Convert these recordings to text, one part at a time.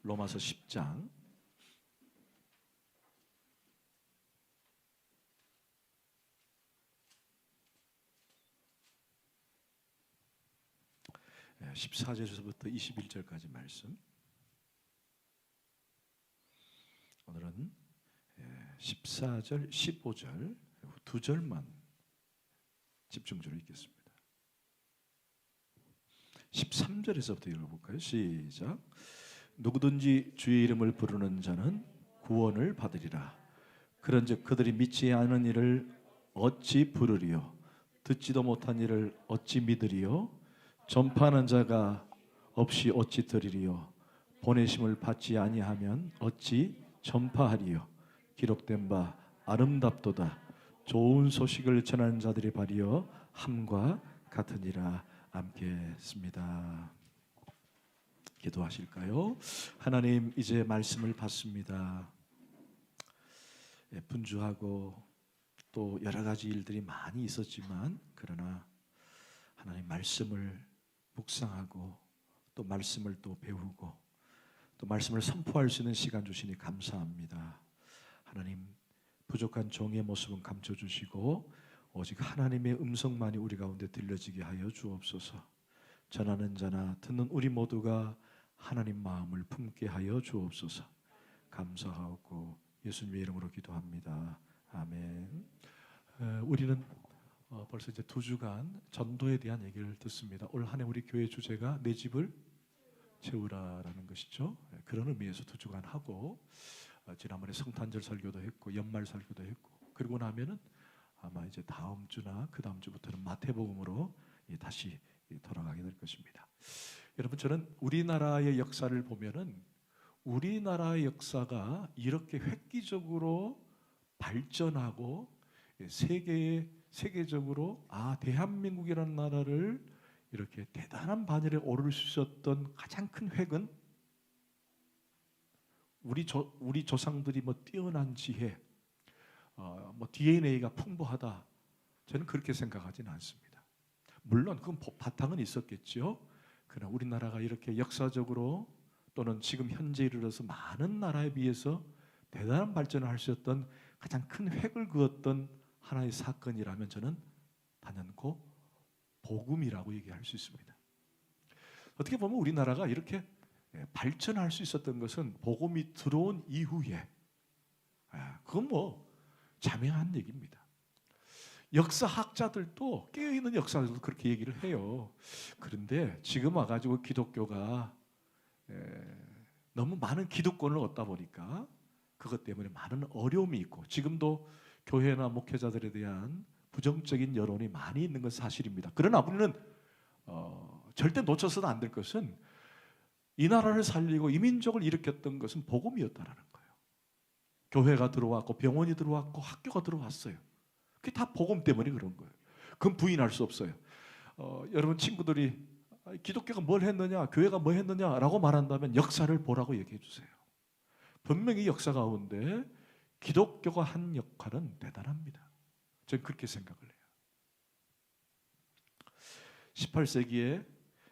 로마서 10장 14절에서부터 21절까지 말씀. 오늘은 14절, 15절 두 절만 집중적으로 읽겠습니다. 13절에서부터 읽어볼까요? 시작. 누구든지 주의 이름을 부르는 자는 구원을 받으리라. 그런즉 그들이 믿지 않은 이를 어찌 부르리요? 듣지도 못한 이를 어찌 믿으리요? 전파하는 자가 없이 어찌 들으리요? 보내심을 받지 아니하면 어찌 전파하리요? 기록된 바 아름답도다. 좋은 소식을 전하는 자들의 발이여 함과 같으니라. 함께 했습니다. 기도하실까요? 하나님, 이제 말씀을 받습니다. 분주하고 또 여러 가지 일들이 많이 있었지만, 그러나 하나님 말씀을 묵상하고 또 말씀을 또 배우고 또 말씀을 선포할 수 있는 시간 주시니 감사합니다. 하나님, 부족한 종의 모습은 감춰주시고 오직 하나님의 음성만이 우리 가운데 들려지게 하여 주옵소서. 전하는 자나 듣는 우리 모두가 하나님 마음을 품게 하여 주옵소서. 감사하고 예수님의 이름으로 기도합니다. 아멘. 우리는 벌써 이제 2주간 전도에 대한 얘기를 듣습니다. 올 한 해 우리 교회 주제가 내 집을 채우라라는 것이죠. 그런 의미에서 2주간 하고, 지난번에 성탄절 설교도 했고 연말 설교도 했고, 그리고 나면은 아마 이제 다음 주나 그 다음 주부터는 마태복음으로 다시 돌아가게 될 것입니다. 여러분, 저는 우리나라의 역사를 보면은 우리나라의 역사가 이렇게 획기적으로 발전하고 세계적으로 대한민국이라는 나라를 이렇게 대단한 반열에 오를 수 있었던 가장 큰 획은 우리 조상들이 뛰어난 지혜, DNA가 풍부하다, 저는 그렇게 생각하지는 않습니다. 물론 그건 바탕은 있었겠죠. 그러나 우리나라가 이렇게 역사적으로 또는 지금 현재 이르러서 많은 나라에 비해서 대단한 발전을 할 수 있었던 가장 큰 획을 그었던 하나의 사건이라면 저는 단연코 복음이라고 얘기할 수 있습니다. 어떻게 보면 우리나라가 이렇게 발전할 수 있었던 것은 복음이 들어온 이후에, 그건 자명한 얘기입니다. 역사학자들도, 깨어있는 역사들도 그렇게 얘기를 해요. 그런데 지금 와가지고 기독교가 너무 많은 기득권을 얻다 보니까 그것 때문에 많은 어려움이 있고, 지금도 교회나 목회자들에 대한 부정적인 여론이 많이 있는 건 사실입니다. 그러나 우리는 절대 놓쳐서는 안 될 것은, 이 나라를 살리고 이 민족을 일으켰던 것은 복음이었다라는 거예요. 교회가 들어왔고 병원이 들어왔고 학교가 들어왔어요. 그게 다 복음 때문에 그런 거예요. 그건 부인할 수 없어요. 여러분 친구들이 기독교가 뭘 했느냐, 교회가 뭐 했느냐라고 말한다면 역사를 보라고 얘기해 주세요. 분명히 역사 가운데 기독교가 한 역할은 대단합니다. 저는 그렇게 생각을 해요. 18세기에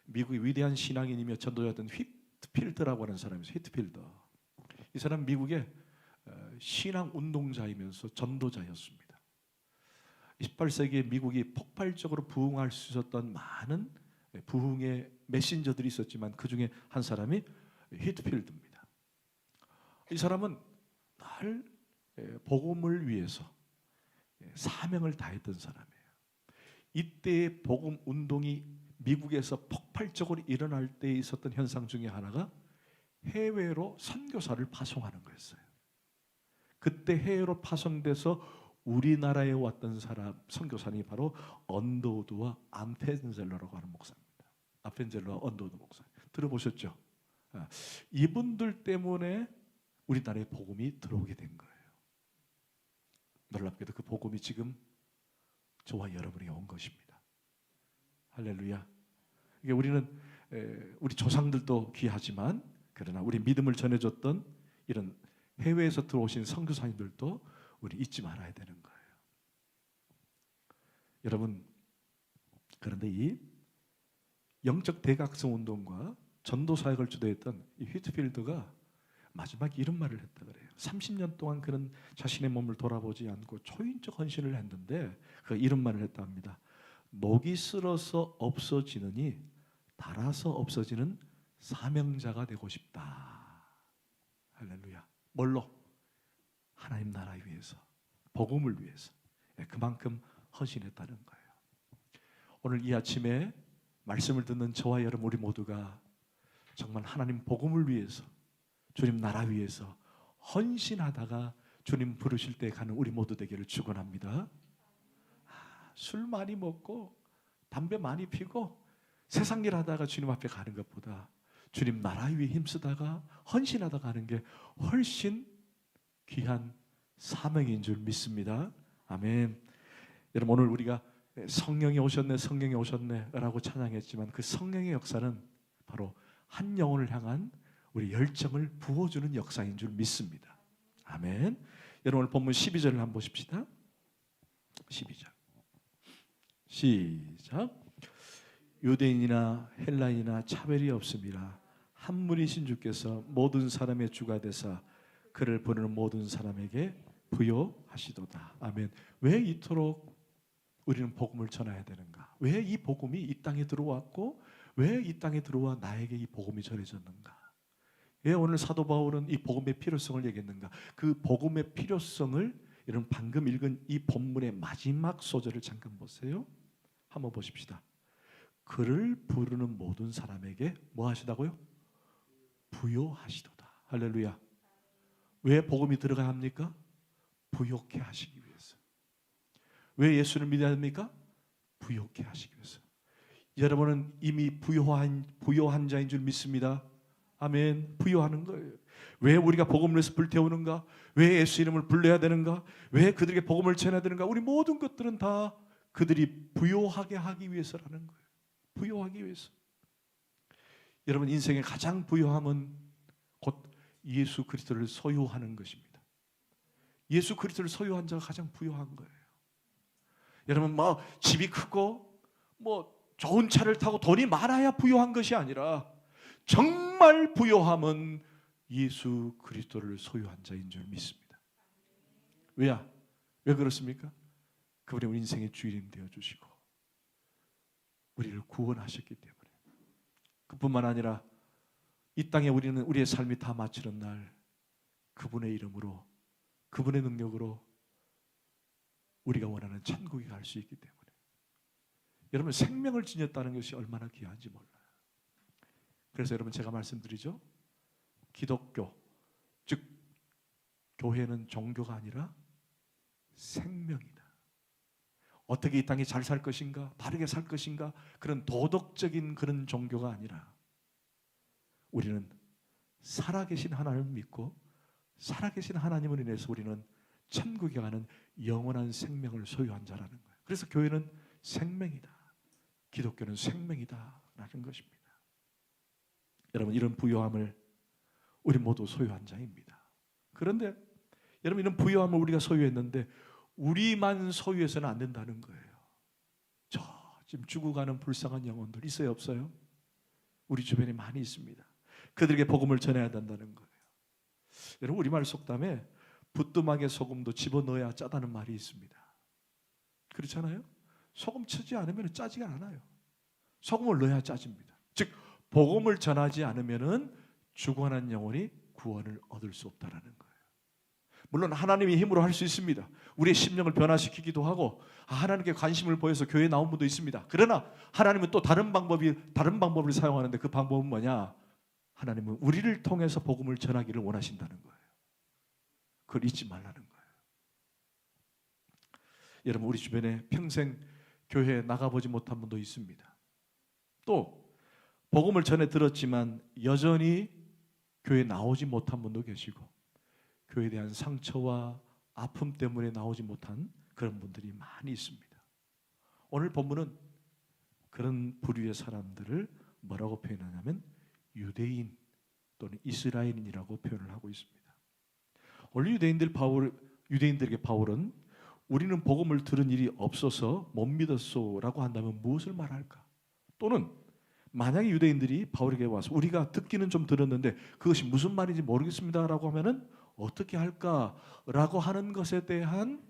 미국의 위대한 신앙인이며 전도자였던 휘트필드라고 하는 사람이 있어요. 휘트필드. 이 사람 미국의 신앙 운동자이면서 전도자였습니다. 18세기에 미국이 폭발적으로 부흥할 수 있었던 많은 부흥의 메신저들이 있었지만 그 중에 한 사람이 휘트필드입니다. 이 사람은 늘 복음을 위해서 사명을 다했던 사람이에요. 이때의 복음 운동이 미국에서 폭발적으로 일어날 때 있었던 현상 중에 하나가 해외로 선교사를 파송하는 거였어요. 그때 해외로 파송돼서 우리나라에 왔던 사람, 선교사님이 바로 언더우드와 암펜젤러라고 하는 목사입니다. 암펜젤러와 언더우드 목사 들어보셨죠? 이분들 때문에 우리나라에 복음이 들어오게 된 거예요. 놀랍게도 그 복음이 지금 저와 여러분에게 온 것입니다. 할렐루야. 이게 우리는 우리 조상들도 귀하지만, 그러나 우리 믿음을 전해줬던 이런 해외에서 들어오신 선교사님들도 우리 잊지 말아야 되는 거예요. 여러분, 그런데 이 영적 대각성 운동과 전도 사역을 주도했던 이 휘트필드가 마지막 이런 말을 했다 그래요. 30년 동안 그는 자신의 몸을 돌아보지 않고 초인적 헌신을 했는데 그 이런 말을 했다 합니다. 녹이 쓸어서 없어지느니 닳아서 없어지는 사명자가 되고 싶다. 할렐루야. 뭘로? 하나님 나라 위해서, 복음을 위해서. 그만큼 헌신했다는 거예요. 오늘 이 아침에 말씀을 듣는 저와 여러분 우리 모두가 정말 하나님 복음을 위해서, 주님 나라 위해서 헌신하다가 주님 부르실 때 가는 우리 모두 되기를 축원합니다. 술 많이 먹고 담배 많이 피고 세상 일 하다가 주님 앞에 가는 것보다 주님 나라 위에 힘쓰다가 헌신하다가 가는 게 훨씬 귀한 사명인 줄 믿습니다. 아멘. 여러분 오늘 우리가 성령이 오셨네 성령이 오셨네 라고 찬양했지만 그 성령의 역사는 바로 한 영혼을 향한 우리 열정을 부어주는 역사인 줄 믿습니다. 아멘. 여러분 오늘 본문 12절을 한번 보십시다. 12절 시작. 유대인이나 헬라인이나 차별이 없음이라 한 분이신 주께서 모든 사람의 주가 되사 그를 부르는 모든 사람에게 부요하시도다. 아멘. 왜 이토록 우리는 복음을 전해야 되는가? 왜 이 복음이 이 땅에 들어왔고 왜 이 땅에 들어와 나에게 이 복음이 전해졌는가? 왜 오늘 사도 바울은 이 복음의 필요성을 얘기했는가? 그 복음의 필요성을 여러분 방금 읽은 이 본문의 마지막 소절을 잠깐 보세요. 한번 보십시다. 그를 부르는 모든 사람에게 뭐 하시다고요? 부요하시도다. 할렐루야. 왜 복음이 들어가야 합니까? 부요케 하시기 위해서. 왜 예수를 믿어야 합니까? 부요케 하시기 위해서. 여러분은 이미 부요한 자인 줄 믿습니다. 아멘. 부요하는 거예요. 왜 우리가 복음을 위해서 불태우는가? 왜 예수 이름을 불러야 되는가? 왜 그들에게 복음을 전해야 되는가? 우리 모든 것들은 다 그들이 부요하게 하기 위해서라는 거예요. 부요하기 위해서. 여러분 인생의 가장 부요함은 곧 예수 그리스도를 소유하는 것입니다. 예수 그리스도를 소유한 자가 가장 부요한 거예요. 여러분 뭐 집이 크고 뭐 좋은 차를 타고 돈이 많아야 부요한 것이 아니라 정말 부요함은 예수 그리스도를 소유한 자인 줄 믿습니다. 왜야? 왜 그렇습니까? 그분이 우리 인생의 주인이 되어주시고 우리를 구원하셨기 때문에. 그뿐만 아니라 이 땅에 우리는 우리의 삶이 다 마치는 날 그분의 이름으로 그분의 능력으로 우리가 원하는 천국에 갈 수 있기 때문에. 여러분 생명을 지녔다는 것이 얼마나 귀한지 몰라요. 그래서 여러분 제가 말씀드리죠. 기독교 즉 교회는 종교가 아니라 생명이다. 어떻게 이 땅에 잘 살 것인가, 바르게 살 것인가 그런 도덕적인 그런 종교가 아니라 우리는 살아계신 하나님을 믿고 살아계신 하나님을 인해서 우리는 천국에 가는 영원한 생명을 소유한 자라는 거예요. 그래서 교회는 생명이다. 기독교는 생명이다 라는 것입니다. 여러분 이런 부요함을 우리 모두 소유한 자입니다. 그런데 여러분 이런 부요함을 우리가 소유했는데 우리만 소유해서는 안 된다는 거예요. 지금 죽어가는 불쌍한 영혼들 있어요 없어요? 우리 주변에 많이 있습니다. 그들에게 복음을 전해야 된다는 거예요. 여러분 우리말 속담에 부뚜막에 소금도 집어넣어야 짜다는 말이 있습니다. 그렇잖아요? 소금 치지 않으면 짜지가 않아요. 소금을 넣어야 짜집니다. 즉 복음을 전하지 않으면 죽어가는 영혼이 구원을 얻을 수 없다라는 거예요. 물론 하나님의 힘으로 할 수 있습니다. 우리의 심령을 변화시키기도 하고 하나님께 관심을 보여서 교회에 나온 분도 있습니다. 그러나 하나님은 또 다른 방법을 사용하는데 그 방법은 뭐냐? 하나님은 우리를 통해서 복음을 전하기를 원하신다는 거예요. 그걸 잊지 말라는 거예요. 여러분 우리 주변에 평생 교회에 나가보지 못한 분도 있습니다. 또 복음을 전해 들었지만 여전히 교회에 나오지 못한 분도 계시고 교회에 대한 상처와 아픔 때문에 나오지 못한 그런 분들이 많이 있습니다. 오늘 본문은 그런 부류의 사람들을 뭐라고 표현하냐면 유대인 또는 이스라엘인이라고 표현을 하고 있습니다. 원래 유대인들에게 바울은 우리는 복음을 들은 일이 없어서 못 믿었소라고 한다면 무엇을 말할까? 또는 만약에 유대인들이 바울에게 와서 우리가 듣기는 좀 들었는데 그것이 무슨 말인지 모르겠습니다라고 하면은 어떻게 할까라고 하는 것에 대한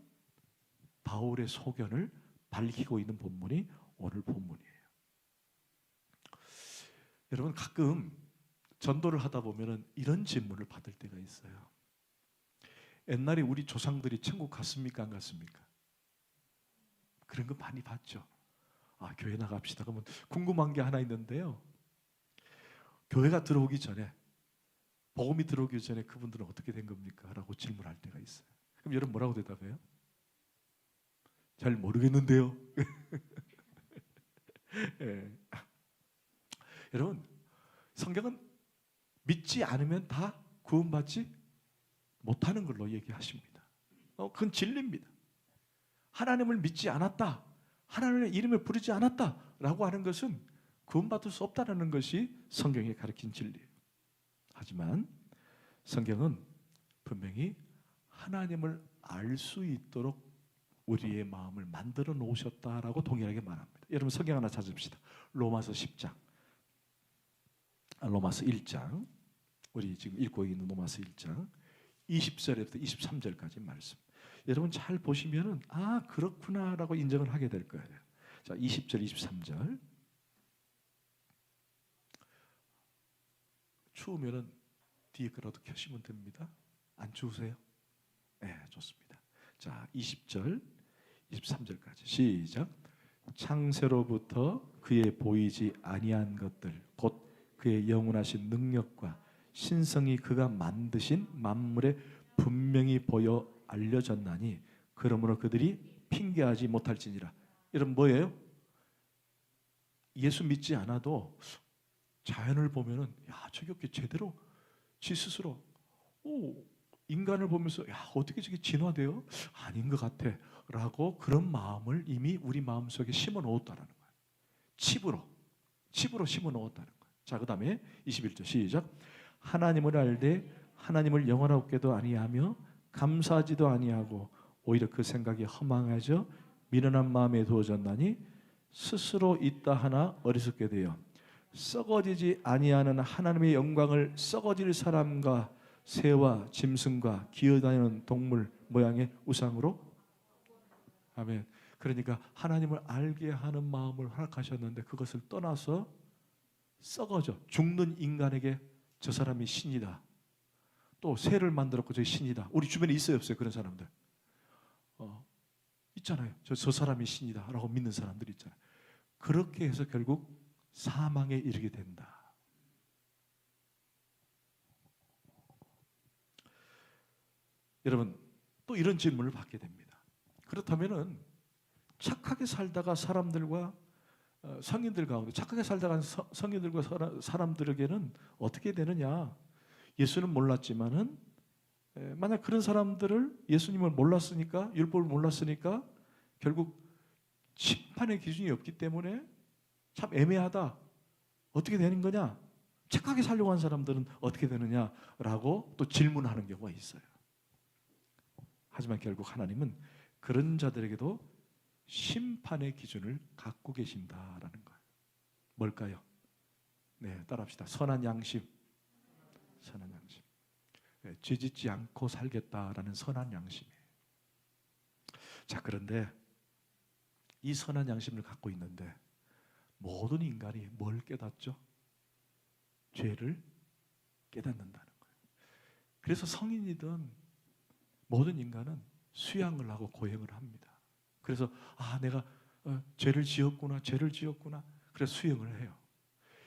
바울의 소견을 밝히고 있는 본문이 오늘 본문이에요. 여러분, 가끔 전도를 하다 보면은 이런 질문을 받을 때가 있어요. 옛날에 우리 조상들이 천국 갔습니까? 안 갔습니까? 그런 거 많이 봤죠. 교회 나갑시다. 그러면 궁금한 게 하나 있는데요. 교회가 들어오기 전에, 복음이 들어오기 전에 그분들은 어떻게 된 겁니까? 라고 질문할 때가 있어요. 그럼 여러분 뭐라고 대답해요? 잘 모르겠는데요. 예. 여러분, 성경은 믿지 않으면 다 구원받지 못하는 걸로 얘기하십니다. 그건 진리입니다. 하나님을 믿지 않았다, 하나님의 이름을 부르지 않았다라고 하는 것은 구원받을 수 없다는 것이 성경이 가르친 진리예요. 하지만 성경은 분명히 하나님을 알 수 있도록 우리의 마음을 만들어 놓으셨다라고 동일하게 말합니다. 여러분 성경 하나 찾읍시다. 로마서 10장, 로마서 1장, 우리 지금 읽고 있는 로마서 1장 20절부터 23절까지 말씀. 여러분 잘 보시면은 그렇구나라고 인정을 하게 될 거예요. 자, 20절, 23절. 추우면은 뒤에 거라도 켜시면 됩니다. 안 추우세요? 네, 좋습니다. 자, 20절, 23절까지 시작. 창세로부터 그의 보이지 아니한 것들 곧 그의 영원하신 능력과 신성이 그가 만드신 만물에 분명히 보여 알려졌나니 그러므로 그들이 핑계하지 못할지니라. 여러분 뭐예요? 예수 믿지 않아도 자연을 보면은 저게 제대로 지 스스로 인간을 보면서 어떻게 저게 진화돼요? 아닌 것 같아 라고 그런 마음을 이미 우리 마음속에 심어 놓았다는 거예요. 칩으로 심어 놓았다는 거예요. 자, 그 다음에 21절 시작. 하나님을 알되 하나님을 영원하게도 아니하며 감사하지도 아니하고 오히려 그 생각이 허망하죠. 미련한 마음에 두어졌나니 스스로 있다 하나 어리석게 되어 썩어지지 아니하는 하나님의 영광을 썩어질 사람과 새와 짐승과 기어다니는 동물 모양의 우상으로. 아멘. 그러니까 하나님을 알게 하는 마음을 허락하셨는데 그것을 떠나서 썩어져 죽는 인간에게 저 사람이 신이다, 또 새를 만들었고 저기 신이다. 우리 주변에 있어요 없어요? 그런 사람들 있잖아요. 저 사람이 신이다 라고 믿는 사람들이 있잖아요. 그렇게 해서 결국 사망에 이르게 된다. 여러분 또 이런 질문을 받게 됩니다. 그렇다면은 착하게 살다가 사람들과 성인들 가운데 착하게 살다가 성인들과 사람들에게는 어떻게 되느냐? 예수는 몰랐지만은 만약 그런 사람들을 예수님을 몰랐으니까, 율법을 몰랐으니까 결국 심판의 기준이 없기 때문에 참 애매하다. 어떻게 되는 거냐? 착하게 살려고 한 사람들은 어떻게 되느냐라고 또 질문하는 경우가 있어요. 하지만 결국 하나님은 그런 자들에게도 심판의 기준을 갖고 계신다라는 거예요. 뭘까요? 네, 따라합시다. 선한 양심. 선한 양심. 네, 죄 짓지 않고 살겠다라는 선한 양심이에요. 자, 그런데 이 선한 양심을 갖고 있는데 모든 인간이 뭘 깨닫죠? 죄를 깨닫는다는 거예요. 그래서 성인이든 모든 인간은 수양을 하고 고행을 합니다. 그래서 내가 죄를 지었구나. 그래서 수행을 해요.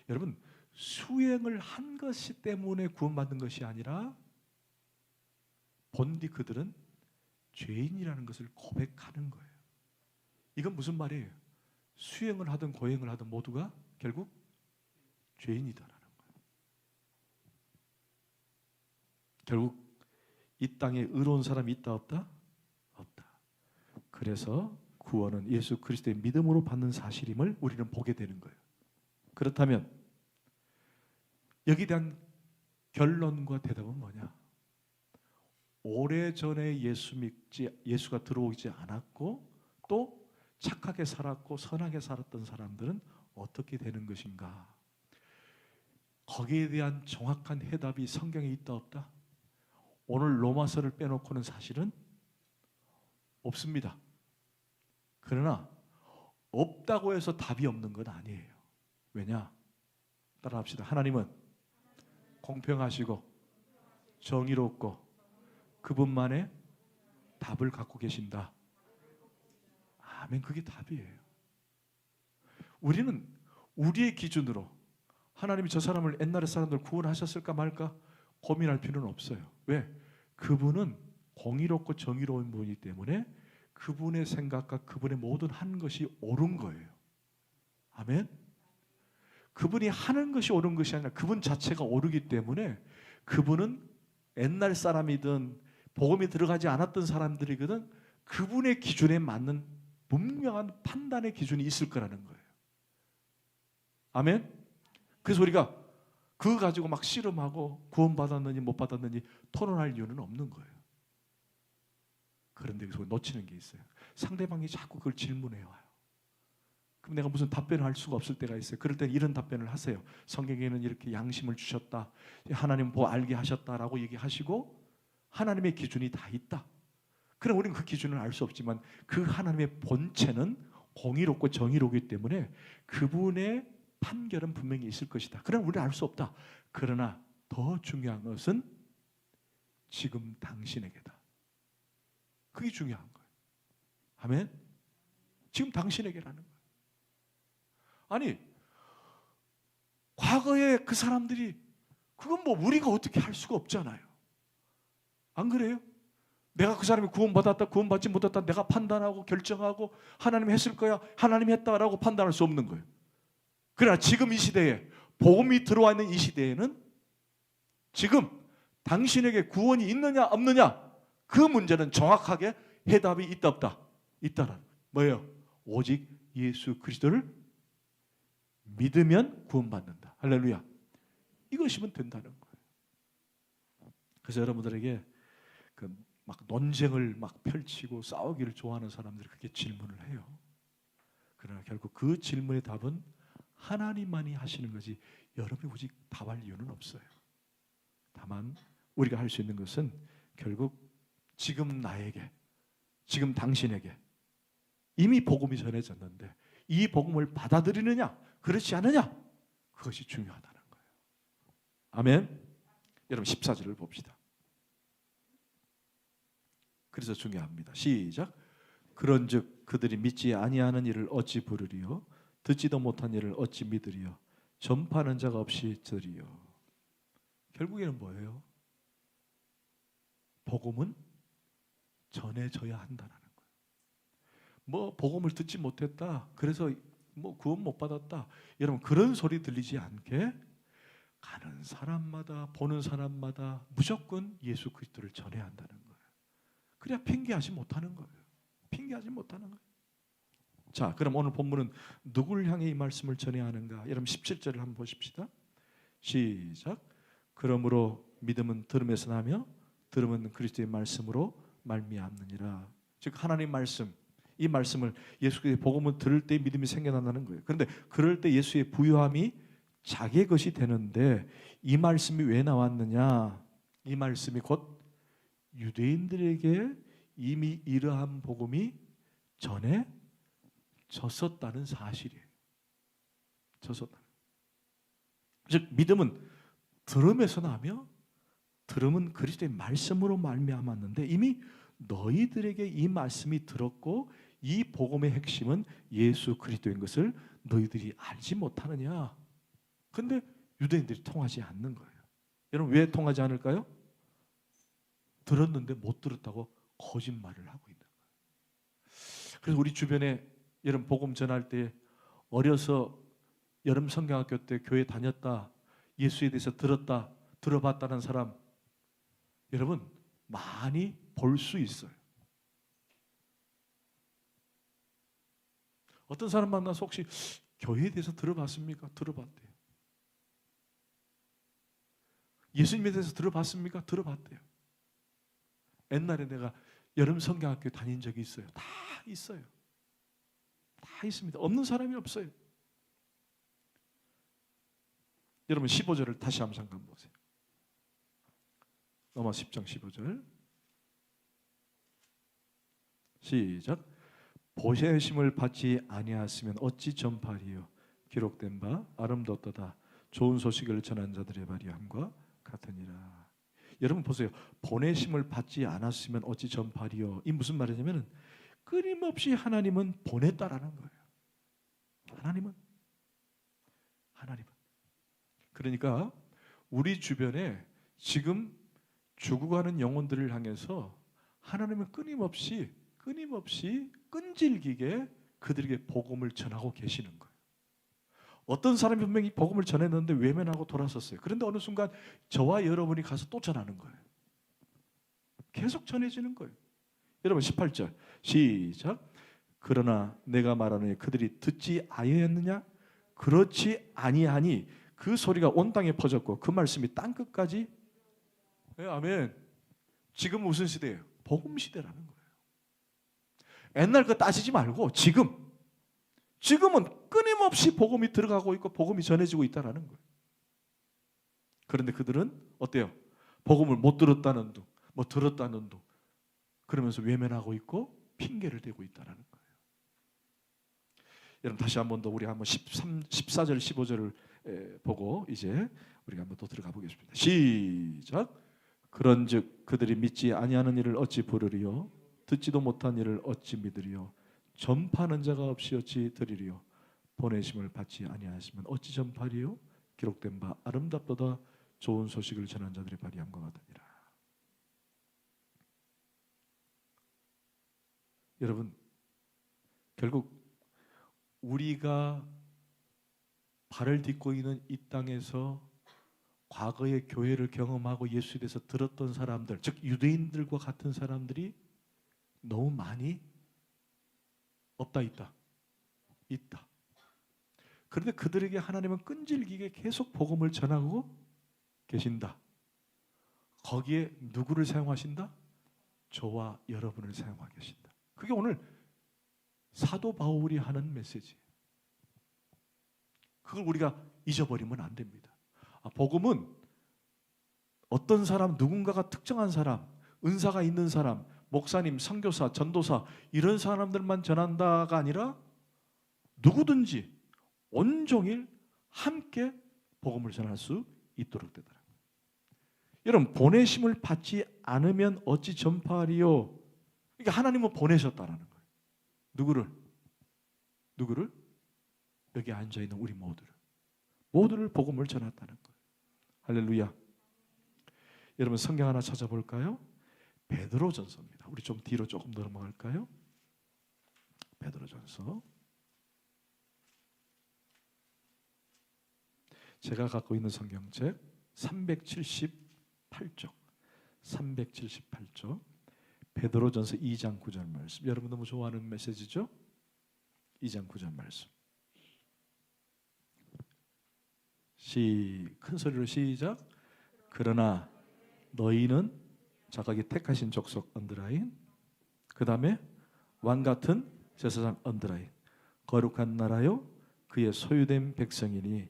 여러분 수행을 한 것이 때문에 구원받는 것이 아니라 본디 그들은 죄인이라는 것을 고백하는 거예요. 이건 무슨 말이에요? 수행을 하든 고행을 하든 모두가 결국 죄인이다라는 거예요. 결국 이 땅에 의로운 사람이 있다 없다? 없다. 그래서 구원은 예수 그리스도의 믿음으로 받는 사실임을 우리는 보게 되는 거예요. 그렇다면 여기에 대한 결론과 대답은 뭐냐? 오래전에 예수가 들어오지 않았고 또 착하게 살았고 선하게 살았던 사람들은 어떻게 되는 것인가? 거기에 대한 정확한 해답이 성경에 있다 없다? 오늘 로마서를 빼놓고는 사실은 없습니다. 그러나 없다고 해서 답이 없는 건 아니에요. 왜냐? 따라합시다. 하나님은 공평하시고 정의롭고 그분만의 답을 갖고 계신다. 아멘. 그게 답이에요. 우리는 우리의 기준으로 하나님이 저 사람을 옛날의 사람들 구원하셨을까 말까 고민할 필요는 없어요. 왜? 그분은 공의롭고 정의로운 분이기 때문에 그분의 생각과 그분의 모든 하는 것이 옳은 거예요. 아멘. 그분이 하는 것이 옳은 것이 아니라 그분 자체가 옳기 때문에 그분은 옛날 사람이든 복음이 들어가지 않았던 사람들이거든 그분의 기준에 맞는 분명한 판단의 기준이 있을 거라는 거예요. 아멘. 그래서 우리가 그거 가지고 막 씨름하고 구원받았느니 못 받았느니 토론할 이유는 없는 거예요. 그런데 여기서 놓치는 게 있어요. 상대방이 자꾸 그걸 질문해 와요. 그럼 내가 무슨 답변을 할 수가 없을 때가 있어요. 그럴 때 이런 답변을 하세요. 성경에는 이렇게 양심을 주셨다. 하나님 뭐 알게 하셨다라고 얘기하시고 하나님의 기준이 다 있다. 그럼 우리는 그 기준을 알 수 없지만 그 하나님의 본체는 공의롭고 정의롭기 때문에 그분의 판결은 분명히 있을 것이다. 그럼 우리는 알 수 없다. 그러나 더 중요한 것은 지금 당신에게다. 그게 중요한 거예요. 아멘? 지금 당신에게라는 거예요. 아니, 과거에 그 사람들이 그건 뭐 우리가 어떻게 할 수가 없잖아요. 안 그래요? 내가 그 사람이 구원받았다, 구원받지 못했다 내가 판단하고 결정하고 하나님이 했을 거야, 하나님이 했다라고 판단할 수 없는 거예요. 그러나 지금 이 시대에 복음이 들어와 있는 이 시대에는 지금 당신에게 구원이 있느냐 없느냐 그 문제는 정확하게 해답이 있다 없다? 있다라는 뭐예요? 오직 예수 그리스도를 믿으면 구원받는다. 할렐루야. 이것이면 된다는 거예요. 그래서 여러분들에게 막 논쟁을 막 펼치고 싸우기를 좋아하는 사람들이 그렇게 질문을 해요. 그러나 결국 그 질문의 답은 하나님만이 하시는 거지 여러분이 굳이 답할 이유는 없어요. 다만 우리가 할 수 있는 것은 결국 지금 나에게, 지금 당신에게 이미 복음이 전해졌는데 이 복음을 받아들이느냐 그렇지 않느냐 그것이 중요하다는 거예요. 아멘. 여러분 14절을 봅시다. 그래서 중요합니다. 시작. 그런즉 그들이 믿지 아니하는 일을 어찌 부르리요 듣지도 못한 일을 어찌 믿으리요 전파하는 자가 없이 들으리요. 결국에는 뭐예요? 복음은 전해져야 한다는 거예요. 뭐 복음을 듣지 못했다 그래서 뭐 구원 못 받았다 여러분 그런 소리 들리지 않게 가는 사람마다 보는 사람마다 무조건 예수 그리스도를 전해야 한다는 거예요. 그래야 핑계하지 못하는 거예요. 핑계하지 못하는 거예요. 자, 그럼 오늘 본문은 누구를 향해 이 말씀을 전해야 하는가? 여러분 17절을 한번 보십시다. 시작. 그러므로 믿음은 들음에서 나며 들음은 그리스도의 말씀으로 말미암느니라. 즉 하나님 말씀, 이 말씀을 예수의 복음을 들을 때 믿음이 생겨난다는 거예요. 그런데 그럴 때 예수의 부요함이 자기의 것이 되는데 이 말씀이 왜 나왔느냐? 이 말씀이 곧 유대인들에게 이미 이러한 복음이 전해졌었다는 사실이에요. 졌었다. 즉 믿음은 들음에서 나며 들음은 그리스도의 말씀으로 말미암았는데 이미 너희들에게 이 말씀이 들었고 이 복음의 핵심은 예수 그리스도인 것을 너희들이 알지 못하느냐. 근데 유대인들이 통하지 않는 거예요. 여러분 왜 통하지 않을까요? 들었는데 못 들었다고 거짓말을 하고 있는 거예요. 그래서 우리 주변에 여러분 복음 전할 때 어려서 여름 성경학교 때 교회 다녔다 예수에 대해서 들어봤다는 사람 여러분 많이 볼 수 있어요. 어떤 사람 만나서 혹시 교회에 대해서 들어봤습니까? 들어봤대요. 예수님에 대해서 들어봤습니까? 들어봤대요. 옛날에 내가 여름 성경학교 다닌 적이 있어요. 다 있어요. 다 있습니다. 없는 사람이 없어요. 여러분 15절을 다시 한번 잠깐 보세요. 로마 10장 15절 시작. 보혜심을 받지 아니하였으면 어찌 전파리요 기록된 바 아름답도다 좋은 소식을 전한 자들의 발이함과 같으니라. 여러분 보세요. 보내심을 받지 않았으면 어찌 전파리요. 이 무슨 말이냐면 끊임없이 하나님은 보냈다라는 거예요. 하나님은 그러니까 우리 주변에 지금 죽어가는 영혼들을 향해서 하나님은 끊임없이 끈질기게 그들에게 복음을 전하고 계시는 거예요. 어떤 사람이 분명히 복음을 전했는데 외면하고 돌아섰어요. 그런데 어느 순간 저와 여러분이 가서 또 전하는 거예요. 계속 전해지는 거예요. 여러분 18절 시작. 그러나 내가 말하노니 그들이 듣지 아니하였느냐? 그렇지 아니하니 그 소리가 온 땅에 퍼졌고 그 말씀이 땅 끝까지. 네, 아멘. 지금 무슨 시대예요? 복음 시대라는 거예요. 옛날 거 따지지 말고 지금은 끊임없이 복음이 들어가고 있고 복음이 전해지고 있다는 거예요. 그런데 그들은 어때요? 복음을 못 들었다는 둥, 뭐 들었다는 둥 그러면서 외면하고 있고 핑계를 대고 있다는 거예요. 여러분 다시 한 번 더 우리 한번 14절 15절을 보고 이제 우리가 한번 또 들어가 보겠습니다. 시작. 그런즉 그들이 믿지 아니하는 일을 어찌 부르리요 듣지도 못한 일을 어찌 믿으리요 전파하는 자가 없이 어찌 들으리요 보내심을 받지 아니하였으면 어찌 전파리요 기록된 바 아름답도다 좋은 소식을 전한 자들의 발이함과 같으니라. 여러분 결국 우리가 발을 딛고 있는 이 땅에서 과거의 교회를 경험하고 예수에 대해서 들었던 사람들, 즉 유대인들과 같은 사람들이 너무 많이 없다 있다. 그런데 그들에게 하나님은 끈질기게 계속 복음을 전하고 계신다. 거기에 누구를 사용하신다? 저와 여러분을 사용하고 계신다. 그게 오늘 사도 바울이 하는 메시지예요. 그걸 우리가 잊어버리면 안 됩니다. 복음은 어떤 사람, 누군가가 특정한 사람, 은사가 있는 사람, 목사님, 선교사, 전도사 이런 사람들만 전한다가 아니라 누구든지 온종일 함께 복음을 전할 수 있도록 되더라고요. 여러분 보내심을 받지 않으면 어찌 전파하리요? 그러니까 하나님은 보내셨다라는 거예요. 누구를? 여기 앉아있는 우리 모두를 복음을 전했다는 거예요. 할렐루야. 여러분 성경 하나 찾아볼까요? 베드로전서입니다. 우리 좀 뒤로 조금 넘어갈까요? 베드로전서. 제가 갖고 있는 성경책 378쪽 베드로전서 2장 9절 말씀. 여러분 너무 좋아하는 메시지죠? 2장 9절 말씀. 큰 소리로 시작. 그러나 너희는 자각이 택하신 족속 언더라인, 그 다음에 왕같은 제사장 언더라인, 거룩한 나라요 그의 소유된 백성이니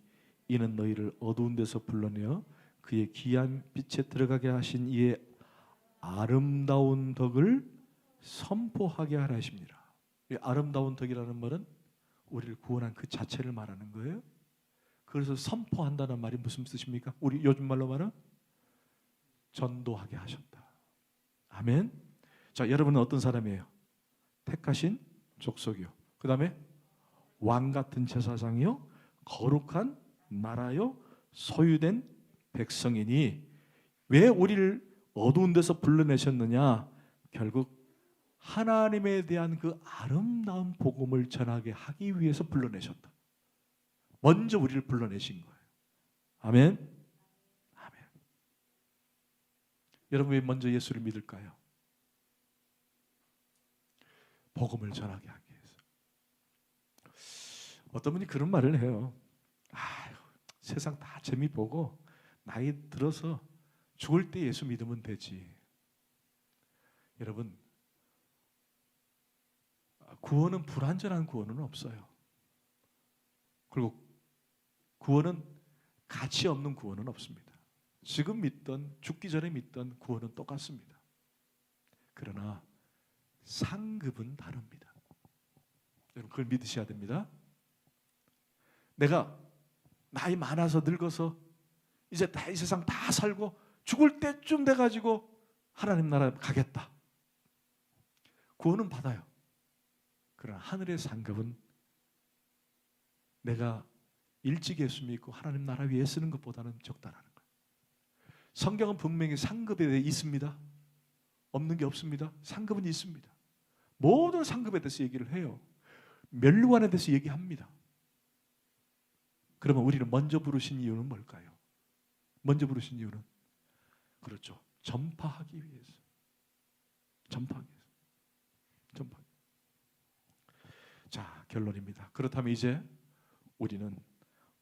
이는 너희를 어두운 데서 불러내어 그의 귀한 빛에 들어가게 하신 이의 아름다운 덕을 선포하게 하라 하십니다. 이 아름다운 덕이라는 말은 우리를 구원한 그 자체를 말하는 거예요. 그래서 선포한다는 말이 무슨 뜻입니까? 우리 요즘 말로 말하면 전도하게 하셨다. 아멘. 자, 여러분은 어떤 사람이에요? 택하신 족속이요. 그 다음에 왕 같은 제사장이요, 거룩한 나라요, 소유된 백성이니. 왜 우리를 어두운 데서 불러내셨느냐? 결국 하나님에 대한 그 아름다운 복음을 전하게 하기 위해서 불러내셨다. 먼저 우리를 불러내신 거예요. 아멘. 여러분 왜 먼저 예수를 믿을까요? 복음을 전하게 하기 위해서. 어떤 분이 그런 말을 해요. 세상 다 재미 보고 나이 들어서 죽을 때 예수 믿으면 되지. 여러분 구원은 불완전한 구원은 없어요. 그리고 구원은 가치 없는 구원은 없습니다. 지금 믿던, 죽기 전에 믿던 구원은 똑같습니다. 그러나 상급은 다릅니다. 여러분 그걸 믿으셔야 됩니다. 내가 나이 많아서 늙어서 이제 다 이 세상 다 살고 죽을 때쯤 돼가지고 하나님 나라 가겠다. 구원은 받아요. 그러나 하늘의 상급은 내가 일찍 예수 믿고 하나님 나라 위해 쓰는 것보다는 적다라는 거예요. 성경은 분명히 상급에 대해 있습니다. 없는 게 없습니다. 상급은 있습니다. 모든 상급에 대해서 얘기를 해요. 멸류관에 대해서 얘기합니다. 그러면 우리는 먼저 부르신 이유는 뭘까요? 먼저 부르신 이유는 그렇죠. 전파하기 위해서. 전파하기 위해서. 전파. 자, 결론입니다. 그렇다면 이제 우리는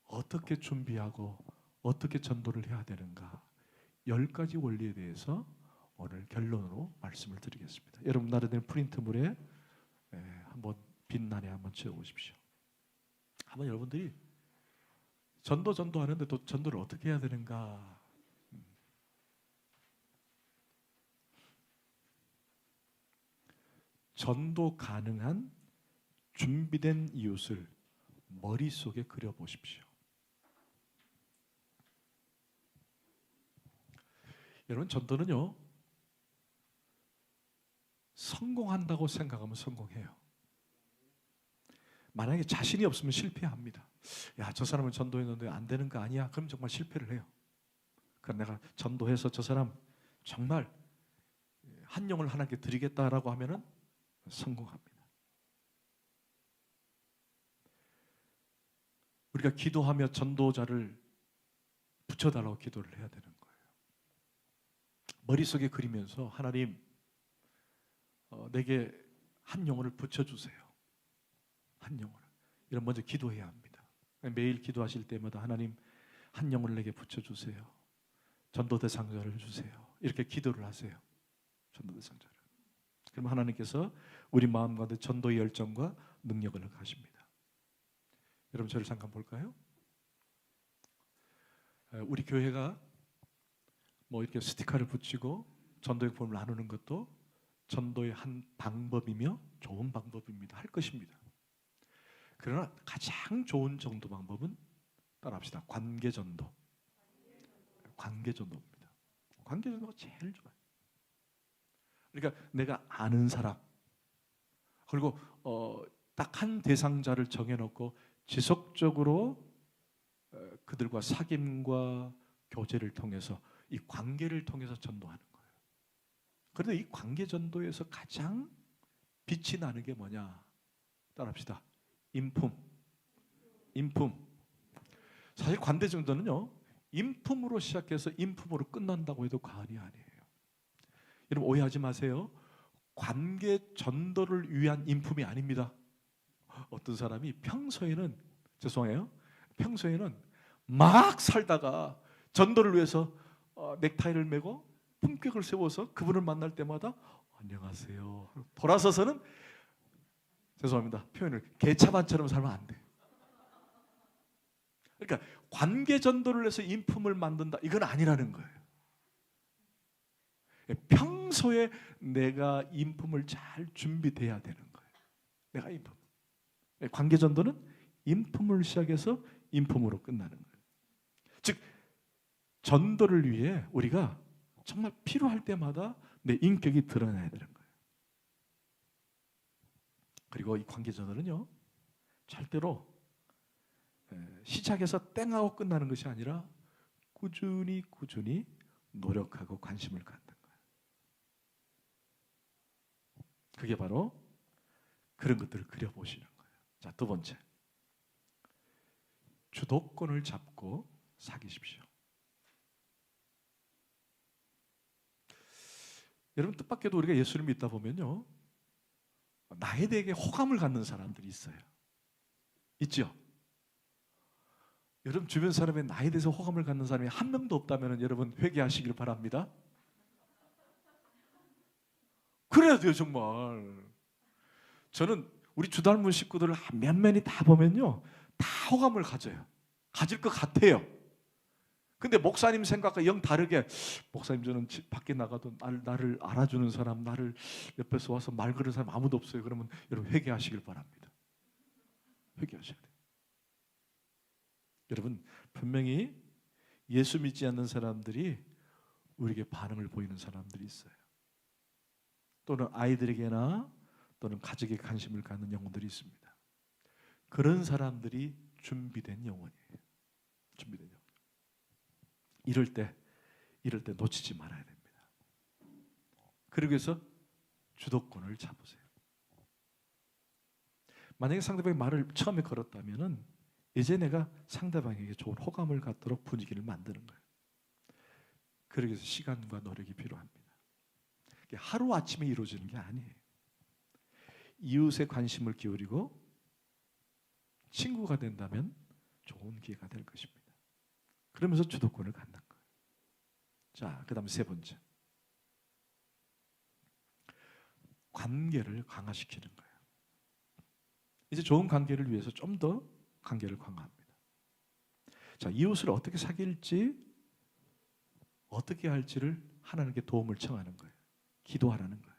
어떻게 준비하고 어떻게 전도를 해야 되는가? 10가지 원리에 대해서 오늘 결론으로 말씀을 드리겠습니다. 여러분 나름대로 프린트물에 한번 빛나게 한번 채워보십시오. 한번 여러분들이 전도하는데 또 전도를 어떻게 해야 되는가? 전도 가능한 준비된 이웃을 머릿속에 그려보십시오. 여러분 전도는요, 성공한다고 생각하면 성공해요. 만약에 자신이 없으면 실패합니다. 야, 저 사람은 전도했는데 안 되는 거 아니야? 그럼 정말 실패를 해요. 그럼 내가 전도해서 저 사람 정말 한 영을 하나님께 드리겠다라고 하면은 성공합니다. 우리가 기도하며 전도자를 붙여달라고 기도를 해야 되는 거예요. 머릿속에 그리면서 하나님 내게 한 영혼을 붙여주세요. 한 영혼을. 이런 먼저 기도해야 합니다. 매일 기도하실 때마다 하나님 한 영혼을 내게 붙여주세요. 전도 대상자를 주세요. 이렇게 기도를 하세요. 전도 대상자를. 그럼 하나님께서 우리 마음 가운데 전도의 열정과 능력을 가십니다. 여러분 저를 잠깐 볼까요? 우리 교회가 뭐 이렇게 스티커를 붙이고 전도의 복음을 나누는 것도 전도의 한 방법이며 좋은 방법입니다. 할 것입니다. 그러나 가장 좋은 전도 방법은 따라합시다. 관계전도. 관계전도입니다. 관계전도가 제일 좋아요. 그러니까 내가 아는 사람 그리고 딱 한 대상자를 정해놓고 지속적으로 그들과 사귐과 교제를 통해서 이 관계를 통해서 전도하는 거예요. 그런데 이 관계 전도에서 가장 빛이 나는 게 뭐냐? 따라합시다. 인품. 사실 관계 전도는요, 인품으로 시작해서 인품으로 끝난다고 해도 과언이 아니에요. 여러분 오해하지 마세요. 관계 전도를 위한 인품이 아닙니다. 어떤 사람이 평소에는 막 살다가 전도를 위해서 넥타이를 메고 품격을 세워서 그분을 만날 때마다 안녕하세요. 돌아서서는 죄송합니다. 표현을 개차반처럼 살면 안 돼. 그러니까 관계 전도를 해서 인품을 만든다 이건 아니라는 거예요. 평소에 내가 인품을 잘 준비돼야 되는 거예요. 내가 인품. 관계 전도는 인품을 시작해서 인품으로 끝나는 거예요. 즉 전도를 위해 우리가 정말 필요할 때마다 내 인격이 드러나야 되는 거예요. 그리고 이 관계 전도는요, 절대로 시작해서 땡하고 끝나는 것이 아니라 꾸준히 노력하고 관심을 갖는 거예요. 그게 바로 그런 것들을 그려보시는 거예요. 자, 두 번째, 주도권을 잡고 사귀십시오. 여러분 뜻밖에도 우리가 예수를 믿다 보면요, 나에 대해 호감을 갖는 사람들이 있어요. 있죠? 여러분 주변 사람의 나에 대해서 호감을 갖는 사람이 한 명도 없다면 여러분 회개하시길 바랍니다. 그래야 돼요 정말. 저는 우리 주달문 식구들을 몇몇이 다 보면요 다 호감을 가져요. 가질 것 같아요. 근데 목사님 생각과 영 다르게, 목사님 저는 밖에 나가도 나를 알아주는 사람, 나를 옆에서 와서 말 거는 사람 아무도 없어요. 그러면 여러분 회개하시길 바랍니다. 회개하셔야 돼요. 여러분 분명히 예수 믿지 않는 사람들이 우리에게 반응을 보이는 사람들이 있어요. 또는 아이들에게나 또는 가족에 관심을 갖는 영혼들이 있습니다. 그런 사람들이 준비된 영혼이에요. 준비된 영혼. 이럴 때 놓치지 말아야 됩니다. 그러기 위해서 주도권을 잡으세요. 만약에 상대방이 말을 처음에 걸었다면은 이제 내가 상대방에게 좋은 호감을 갖도록 분위기를 만드는 거예요. 그러기 위해서 시간과 노력이 필요합니다. 하루아침에 이루어지는 게 아니에요. 이웃의 관심을 기울이고 친구가 된다면 좋은 기회가 될 것입니다. 그러면서 주도권을 갖는 거예요. 자, 그 다음 세 번째. 관계를 강화시키는 거예요. 이제 좋은 관계를 위해서 좀 더 관계를 강화합니다. 자, 이웃을 어떻게 사귈지, 어떻게 할지를 하나님께 도움을 청하는 거예요. 기도하라는 거예요.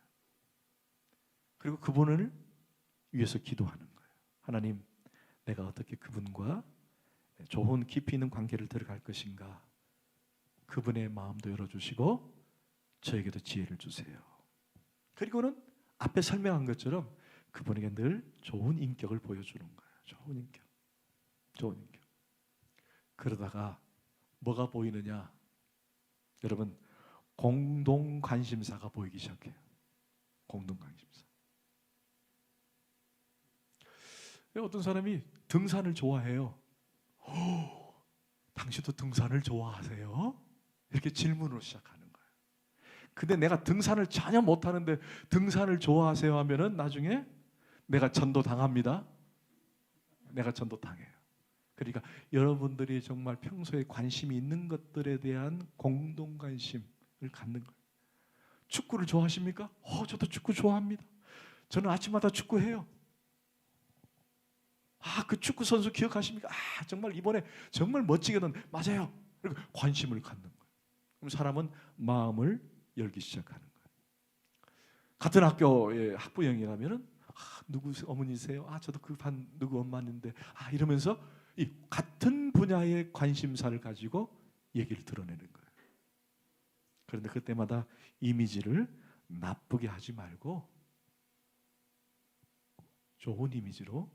그리고 그분을 위해서 기도하는 거예요. 하나님, 내가 어떻게 그분과 좋은 깊이 있는 관계를 들어갈 것인가. 그분의 마음도 열어주시고 저에게도 지혜를 주세요. 그리고는 앞에 설명한 것처럼 그분에게 늘 좋은 인격을 보여주는 거예요. 좋은 인격. 좋은 인격. 그러다가 뭐가 보이느냐? 여러분, 공동 관심사가 보이기 시작해요. 공동 관심사. 어떤 사람이 등산을 좋아해요. 당신도 등산을 좋아하세요? 이렇게 질문으로 시작하는 거예요. 근데 내가 등산을 전혀 못하는데 등산을 좋아하세요 하면은 나중에 내가 전도당합니다. 내가 전도당해요. 그러니까 여러분들이 정말 평소에 관심이 있는 것들에 대한 공동 관심을 갖는 거예요. 축구를 좋아하십니까? 저도 축구 좋아합니다. 저는 아침마다 축구해요. 그 축구 선수 기억하십니까? 정말 이번에 정말 멋지게 넣은, 맞아요. 그리고 관심을 갖는 거예요. 그럼 사람은 마음을 열기 시작하는 거예요. 같은 학교의 학부형이라면은 누구 어머니세요? 저도 그 반 누구 엄마인데 이러면서 이 같은 분야의 관심사를 가지고 얘기를 드러내는 거예요. 그런데 그때마다 이미지를 나쁘게 하지 말고 좋은 이미지로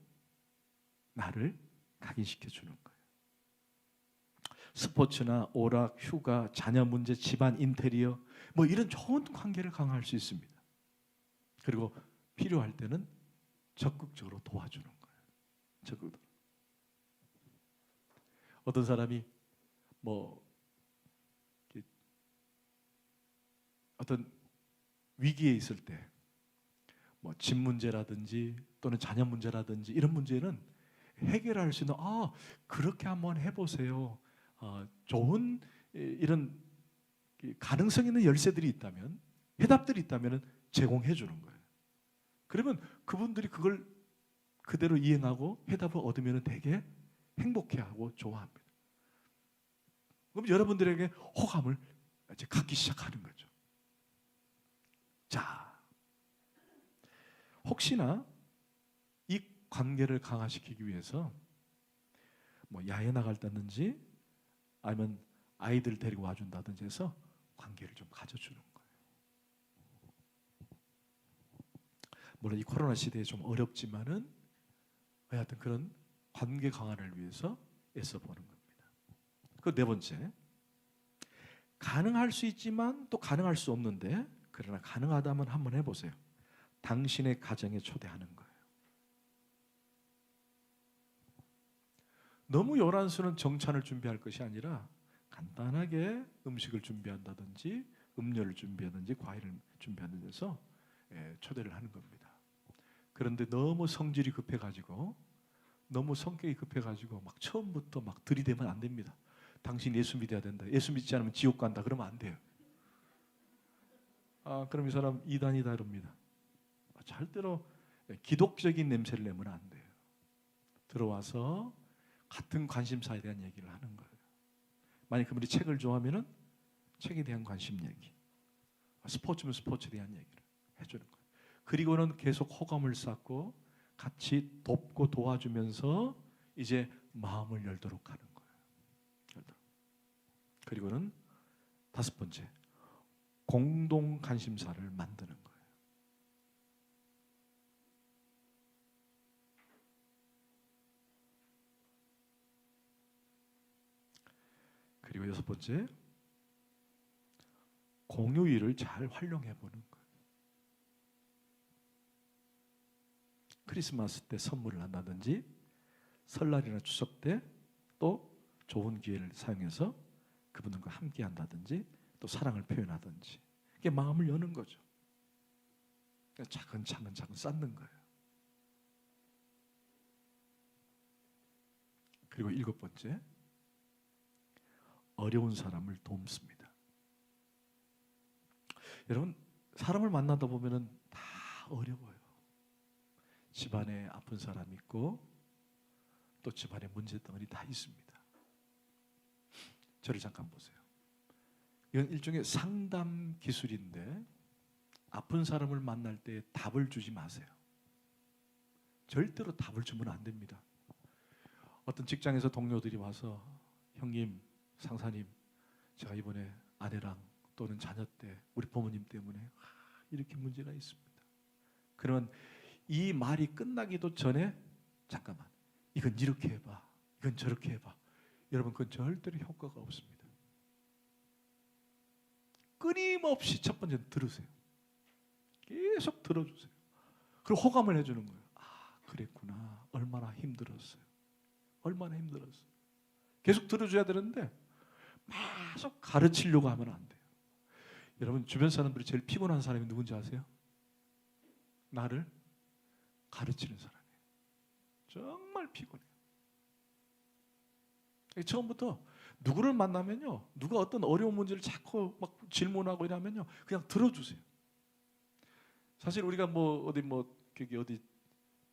나를 각인시켜 주는 거예요. 스포츠나 오락, 휴가, 자녀 문제, 집안 인테리어 이런 좋은 관계를 강화할 수 있습니다. 그리고 필요할 때는 적극적으로 도와주는 거예요. 적극적으로. 어떤 사람이 어떤 위기에 있을 때 집 문제라든지 또는 자녀 문제라든지 이런 문제는 해결할 수 있는 그렇게 한번 해보세요. 좋은 이런 가능성 있는 열쇠들이 있다면, 해답들이 있다면 제공해 주는 거예요. 그러면 그분들이 그걸 그대로 이행하고 해답을 얻으면 되게 행복해하고 좋아합니다. 그럼 여러분들에게 호감을 이제 갖기 시작하는 거죠. 자, 혹시나 이 관계를 강화시키기 위해서 야외 나갈다든지 아니면 아이들 데리고 와준다든지 해서 관계를 좀 가져주는 거예요. 물론 이 코로나 시대에 좀 어렵지만은 하여튼 그런 관계 강화를 위해서 애써보는 겁니다. 그 네 번째, 가능할 수 있지만 또 가능할 수 없는데 그러나 가능하다면 한번 해보세요. 당신의 가정에 초대하는 거예요. 너무 요란스러운 정찬을 준비할 것이 아니라 간단하게 음식을 준비한다든지 음료를 준비하든지 과일을 준비하든지 해서 초대를 하는 겁니다. 그런데 너무 성질이 급해가지고 너무 성격이 급해가지고 막 처음부터 막 들이대면 안 됩니다. 당신 예수 믿어야 된다. 예수 믿지 않으면 지옥 간다. 그러면 안 돼요. 그럼 이 사람 이단이다 이럽니다. 절대로 기독적인 냄새를 내면 안 돼요. 들어와서 같은 관심사에 대한 얘기를 하는 거예요. 만약 그분이 책을 좋아하면은 책에 대한 관심 얘기, 스포츠면 스포츠에 대한 얘기를 해주는 거예요. 그리고는 계속 호감을 쌓고 같이 돕고 도와주면서 이제 마음을 열도록 하는 거예요. 그리고는 다섯 번째, 공동 관심사를 만드는 거예요. 그리고 여섯 번째, 공휴일을 잘 활용해 보는 거예요. 크리스마스 때 선물을 한다든지 설날이나 추석 때 또 좋은 기회를 사용해서 그분들과 함께 한다든지 또 사랑을 표현하든지 이게 마음을 여는 거죠. 차근차근 쌓는 거예요. 그리고 일곱 번째, 어려운 사람을 돕습니다. 여러분, 사람을 만나다 보면은 다 어려워요. 집안에 아픈 사람 있고 또 집안에 문제덩어리 다 있습니다. 저를 잠깐 보세요. 이건 일종의 상담 기술인데 아픈 사람을 만날 때 답을 주지 마세요. 절대로 답을 주면 안 됩니다. 어떤 직장에서 동료들이 와서 형님, 상사님, 제가 이번에 아내랑 또는 자녀 때 우리 부모님 때문에 이렇게 문제가 있습니다. 그러면 이 말이 끝나기도 전에 잠깐만, 이건 이렇게 해봐, 이건 저렇게 해봐. 여러분, 그건 절대로 효과가 없습니다. 끊임없이 첫 번째는 들으세요. 계속 들어주세요. 그리고 호감을 해주는 거예요. 아, 그랬구나. 얼마나 힘들었어요. 얼마나 힘들었어요. 계속 들어줘야 되는데 계속 가르치려고 하면 안 돼요. 여러분, 주변 사람들이 제일 피곤한 사람이 누군지 아세요? 나를 가르치는 사람이에요. 정말 피곤해요. 처음부터 누구를 만나면요, 누가 어떤 어려운 문제를 자꾸 막 질문하고 이러면요, 그냥 들어주세요. 사실 우리가 어디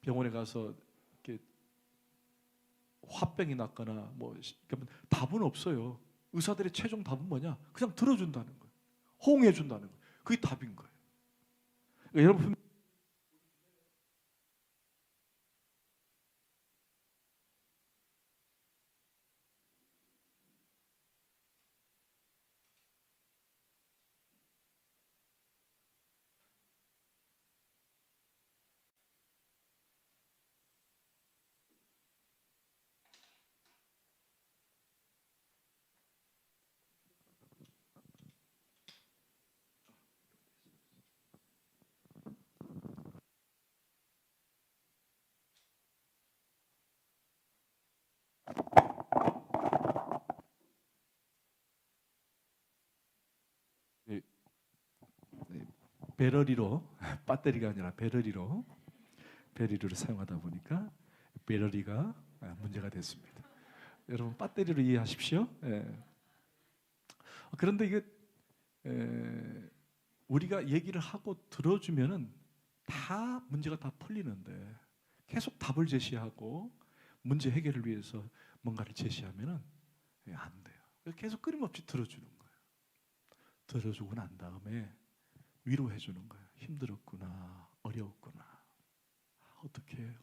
병원에 가서 이렇게 화병이 났거나 그러면 답은 없어요. 의사들의 최종 답은 뭐냐? 그냥 들어준다는 거예요. 호응해 준다는 거예요. 그게 답인 거예요. 그러니까 여러분, 배러리로, 배터리가 아니라 배러리로 사용하다 보니까 배러리가 문제가 됐습니다. 여러분, 배터리로 이해하십시오. 예. 그런데 이게 우리가 얘기를 하고 들어주면은 다 문제가 다 풀리는데 계속 답을 제시하고 문제 해결을 위해서 뭔가를 제시하면은 안 돼요. 계속 끊임없이 들어주는 거예요. 들어주고 난 다음에 위로해 주는 거예요. 힘들었구나, 어려웠구나. 어떻게.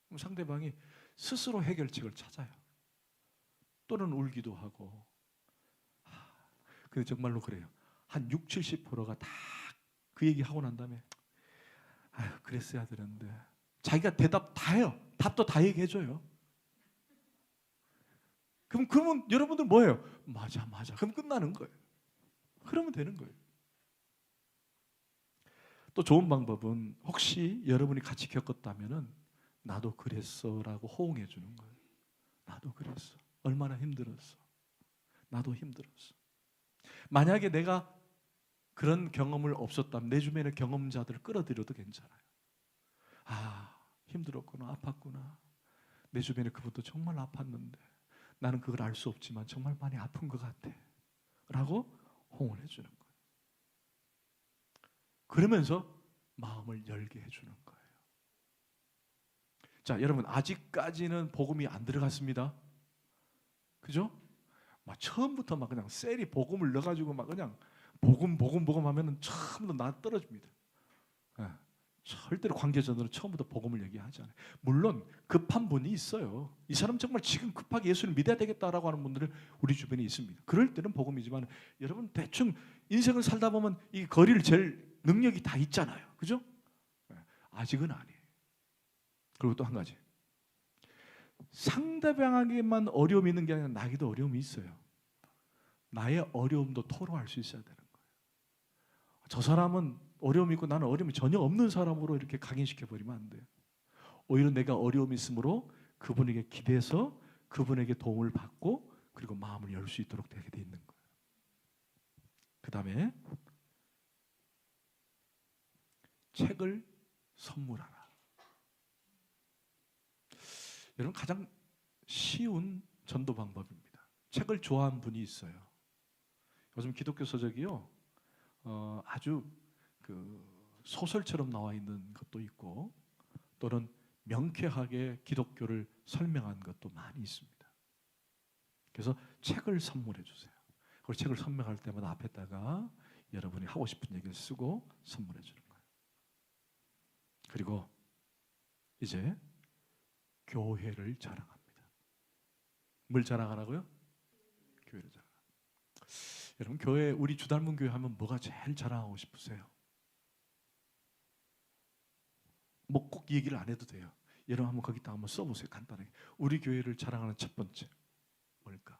그럼 상대방이 스스로 해결책을 찾아요. 또는 울기도 하고. 근데 정말로 그래요. 한 60~70%가 다 그 얘기 하고 난 다음에 아유, 그랬어야 되는데. 자기가 대답 다 해요. 답도 다 얘기해 줘요. 그러면 여러분들 뭐예요? 맞아. 그럼 끝나는 거예요. 그러면 되는 거예요. 또 좋은 방법은 혹시 여러분이 같이 겪었다면은 나도 그랬어라고 호응해 주는 거예요. 나도 그랬어. 얼마나 힘들었어. 나도 힘들었어. 만약에 내가 그런 경험을 없었다면 내 주변의 경험자들을 끌어들여도 괜찮아요. 아, 힘들었구나, 아팠구나. 내 주변에 그분도 정말 아팠는데 나는 그걸 알 수 없지만 정말 많이 아픈 것 같아 라고 호응을 해주는 거예요. 그러면서 마음을 열게 해주는 거예요. 자, 여러분, 아직까지는 복음이 안 들어갔습니다. 그죠? 막 처음부터 막 그냥 셀이 복음을 넣어가지고 막 그냥 복음 하면은 처음부터 나 떨어집니다. 예. 절대로 관계자들은 처음부터 복음을 얘기하지 않아요. 물론 급한 분이 있어요. 이 사람 정말 지금 급하게 예수를 믿어야 되겠다라고 하는 분들은 우리 주변에 있습니다. 그럴 때는 복음이지만 여러분 대충 인생을 살다 보면 이 거리를 잴 능력이 다 있잖아요. 그죠? 예. 아직은 아니에요. 그리고 또 한 가지. 상대방에게만 어려움이 있는 게 아니라 나에게도 어려움이 있어요. 나의 어려움도 토로할 수 있어야 되는 거예요. 저 사람은 어려움이 있고 나는 어려움이 전혀 없는 사람으로 이렇게 각인시켜 버리면 안 돼요. 오히려 내가 어려움이 있으므로 그분에게 기대서 그분에게 도움을 받고 그리고 마음을 열 수 있도록 되게 돼 있는 거예요. 그 다음에 책을 선물하라. 여러분 가장 쉬운 전도 방법입니다. 책을 좋아하는 분이 있어요. 요즘 기독교 서적이요, 아주 그 소설처럼 나와 있는 것도 있고 또는 명쾌하게 기독교를 설명한 것도 많이 있습니다. 그래서 책을 선물해 주세요. 그리고 책을 선물할 때마다 앞에다가 여러분이 하고 싶은 얘기를 쓰고 선물해 주는 거예요. 그리고 이제 교회를 자랑합니다. 뭘 자랑하라고요? 교회를 자랑. 여러분 교회, 우리 주닮은 교회 하면 뭐가 제일 자랑하고 싶으세요? 뭐 꼭 얘기를 안 해도 돼요. 여러분 한번 거기다 한번 써보세요. 간단하게. 우리 교회를 자랑하는 첫 번째 뭘까?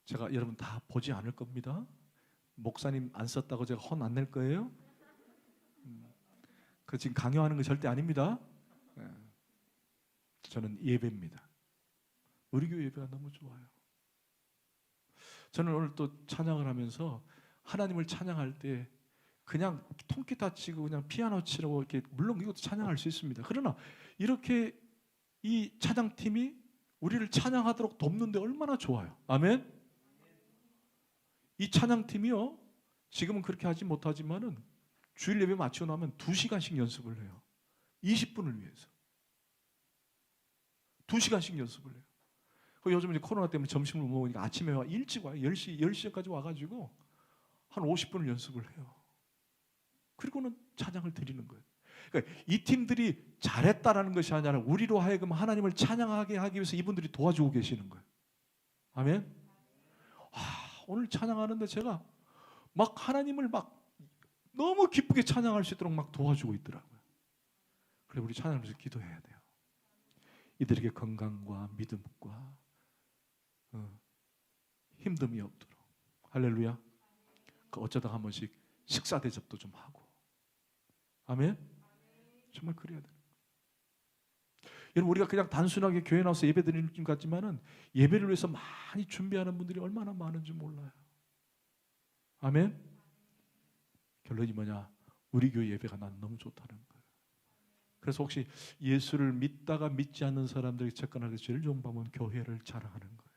제가 여러분 다 보지 않을 겁니다. 목사님 안 썼다고 제가 혼 안 낼 거예요. 그 지금 강요하는 거 절대 아닙니다. 저는 예배입니다. 우리 교회 예배가 너무 좋아요. 저는 오늘 또 찬양을 하면서 하나님을 찬양할 때 그냥 통기타 치고 그냥 피아노 치라고 이렇게, 물론 이것도 찬양할 수 있습니다. 그러나 이렇게 이 찬양팀이 우리를 찬양하도록 돕는데 얼마나 좋아요. 아멘. 이 찬양팀이요, 지금은 그렇게 하지 못하지만은 주일 예배 마치고 나면 2시간씩 연습을 해요. 20분을 위해서 2시간씩 연습을 해요. 요즘 이제 코로나 때문에 점심을 못 먹으니까 아침에 일찍 와요. 10시까지 와가지고 한 50분을 연습을 해요. 그리고는 찬양을 드리는 거예요. 그러니까 이 팀들이 잘했다라는 것이 아니라 우리로 하여금 하나님을 찬양하게 하기 위해서 이분들이 도와주고 계시는 거예요. 아멘. 오늘 찬양하는데 제가 막 하나님을 막 너무 기쁘게 찬양할 수 있도록 막 도와주고 있더라고요. 그래서 우리 찬양하면서 기도해야 돼요. 이들에게 건강과 믿음과 힘듦이 없도록. 할렐루야. 어쩌다 한 번씩 식사 대접도 좀 하고. 아멘. 정말 그래야 돼요. 여러분 우리가 그냥 단순하게 교회 나와서 예배 드리는 느낌 같지만은 예배를 위해서 많이 준비하는 분들이 얼마나 많은지 몰라요. 아멘. 결론이 뭐냐? 우리 교회 예배가 난 너무 좋다는 거예요. 그래서 혹시 예수를 믿다가 믿지 않는 사람들이 접근하기 제일 좋은 방법은 교회를 자랑하는 거예요.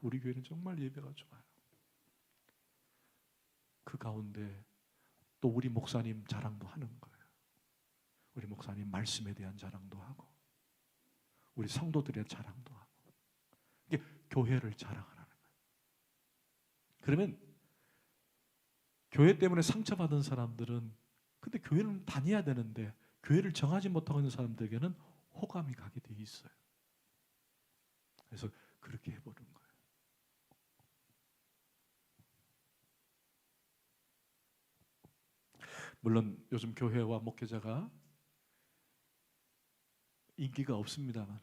우리 교회는 정말 예배가 좋아요. 그 가운데 또 우리 목사님 자랑도 하는 거예요. 우리 목사님 말씀에 대한 자랑도 하고 우리 성도들의 자랑도 하고, 이게 교회를 자랑하라는 거예요. 그러면 교회 때문에 상처받은 사람들은, 근데 교회는 다녀야 되는데 교회를 정하지 못하고 있는 사람들에게는 호감이 가게 돼 있어요. 그래서 그렇게 해보는 거예요. 물론 요즘 교회와 목회자가 인기가 없습니다만,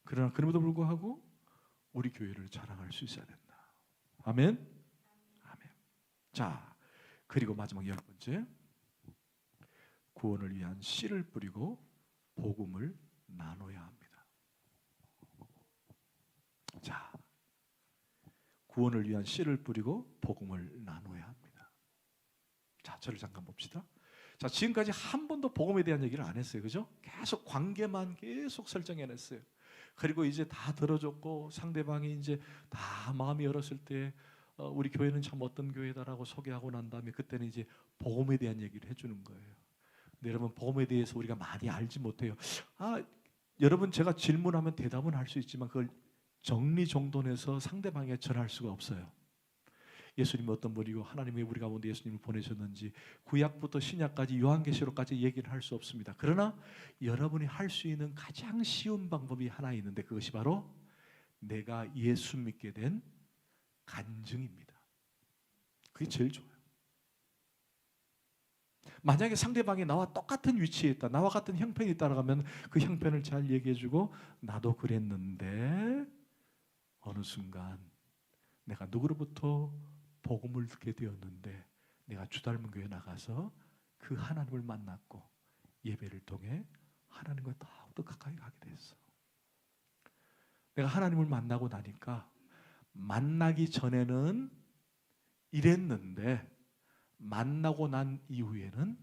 그러나 그럼에도 불구하고 우리 교회를 자랑할 수 있어야 된다. 아멘. 아멘. 자, 그리고 마지막 10번째, 구원을 위한 씨를 뿌리고 복음을 나눠야 합니다. 자, 구원을 위한 씨를 뿌리고 복음을 나눠야 합니다. 자, 저를 잠깐 봅시다. 자, 지금까지 한 번도 복음에 대한 얘기를 안 했어요. 그죠? 계속 관계만 계속 설정해냈어요. 그리고 이제 다 들어줬고 상대방이 이제 다 마음이 열었을 때 우리 교회는 참 어떤 교회다라고 소개하고 난 다음에 그때는 이제 복음에 대한 얘기를 해주는 거예요. 근데 여러분 복음에 대해서 우리가 많이 알지 못해요. 여러분 제가 질문하면 대답은 할 수 있지만 그걸 정리정돈해서 상대방에 전할 수가 없어요. 예수님이 어떤 분이고 하나님이 우리 가운데 예수님을 보내셨는지 구약부터 신약까지 요한계시록까지 얘기를 할 수 없습니다. 그러나 여러분이 할 수 있는 가장 쉬운 방법이 하나 있는데 그것이 바로 내가 예수 믿게 된 간증입니다. 그게 제일 좋아요. 만약에 상대방이 나와 똑같은 위치에 있다, 나와 같은 형편이 있다라고 하면 그 형편을 잘 얘기해주고 나도 그랬는데 어느 순간 내가 누구로부터 복음을 듣게 되었는데 내가 주닮은 교회에 나가서 그 하나님을 만났고 예배를 통해 하나님과 더욱더 가까이 가게 됐어. 내가 하나님을 만나고 나니까 만나기 전에는 이랬는데 만나고 난 이후에는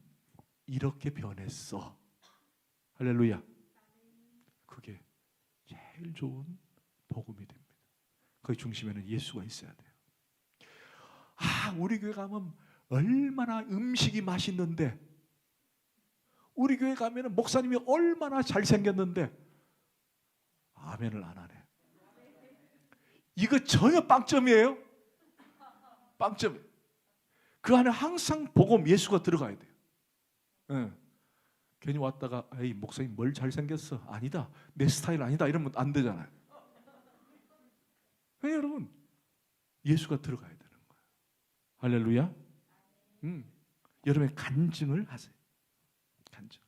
이렇게 변했어. 할렐루야. 그게 제일 좋은 복음이 됩니다. 그 중심에는 예수가 있어야 돼요. 우리 교회 가면 얼마나 음식이 맛있는데, 우리 교회 가면 목사님이 얼마나 잘생겼는데 아멘을 안 하네. 이거 전혀 빵점이에요. 빵점. 그 안에 항상 복음 예수가 들어가야 돼요. 네. 괜히 왔다가 에이 목사님 뭘 잘생겼어? 아니다. 내 스타일 아니다. 이러면 안 되잖아요. 네, 여러분 예수가 들어가야 되는 거예요. 할렐루야. 여러분의 간증을 하세요. 간증.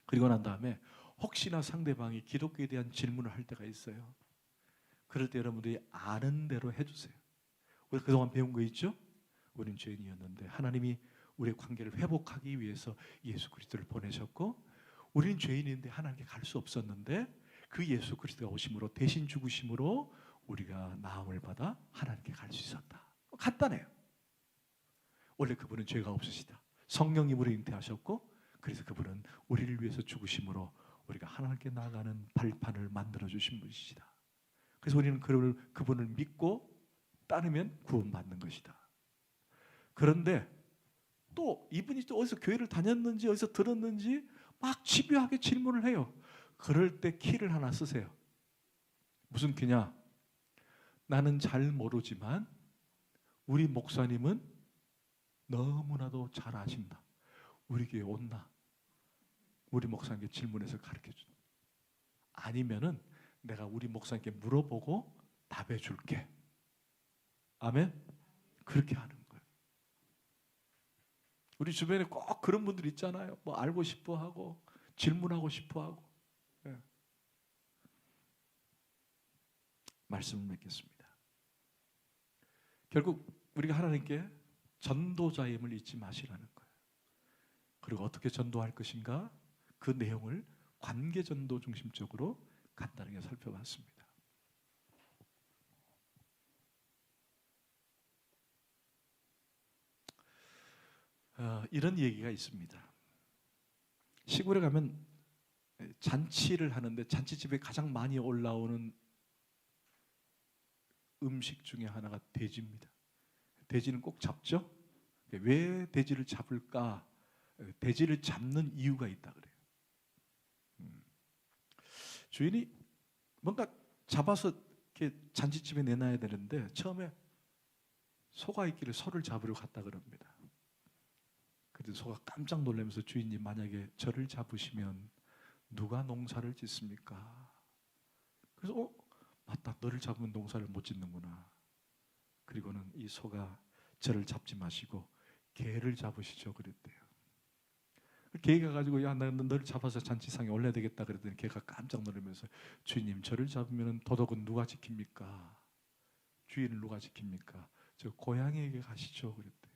그리고 난 다음에 혹시나 상대방이 기독교에 대한 질문을 할 때가 있어요. 그럴 때 여러분들이 아는 대로 해주세요. 우리 그동안 배운 거 있죠? 우린 죄인이었는데 하나님이 우리의 관계를 회복하기 위해서 예수 그리스도를 보내셨고, 우리는 죄인인데 하나님께 갈 수 없었는데 그 예수 그리스도가 오심으로 대신 죽으심으로 우리가 나음을 받아 하나님께 갈 수 있었다. 간단해요. 원래 그분은 죄가 없으시다. 성령님으로 잉태하셨고, 그래서 그분은 우리를 위해서 죽으심으로 우리가 하나님께 나아가는 발판을 만들어 주신 분이시다. 그래서 우리는 그분을 믿고 따르면 구원받는 것이다. 그런데 또 이분이 또 어디서 교회를 다녔는지 어디서 들었는지 막 집요하게 질문을 해요. 그럴 때 키를 하나 쓰세요. 무슨 키냐? 나는 잘 모르지만 우리 목사님은 너무나도 잘 아신다. 우리 교회 온나? 우리 목사님께 질문해서 가르쳐준다. 아니면은 내가 우리 목사님께 물어보고 답해 줄게. 아멘? 그렇게 하는 거예요. 우리 주변에 꼭 그런 분들 있잖아요. 뭐 알고 싶어 하고 질문하고 싶어 하고. 네. 말씀을 맺겠습니다. 결국 우리가 하나님께 전도자임을 잊지 마시라는 거예요. 그리고 어떻게 전도할 것인가? 그 내용을 관계 전도 중심적으로 간단하게 살펴봤습니다. 이런 얘기가 있습니다. 시골에 가면 잔치를 하는데 잔치집에 가장 많이 올라오는 음식 중에 하나가 돼지입니다. 돼지는 꼭 잡죠? 왜 돼지를 잡을까? 돼지를 잡는 이유가 있다 그래요. 주인이 뭔가 잡아서 이렇게 잔치집에 내놔야 되는데 처음에 소가 있기를 소를 잡으러 갔다 그럽니다. 그래서 소가 깜짝 놀라면서 주인님 만약에 저를 잡으시면 누가 농사를 짓습니까? 그래서 맞다, 너를 잡으면 농사를 못 짓는구나. 그리고는 이 소가 저를 잡지 마시고 개를 잡으시죠 그랬대요. 개가 가지고 야, 나 너를 잡아서 잔치상에 올려야 되겠다 그랬더니 개가 깜짝 놀라면서 주인님 저를 잡으면 도덕은 누가 지킵니까? 주인을 누가 지킵니까? 저 고양이에게 가시죠 그랬대요.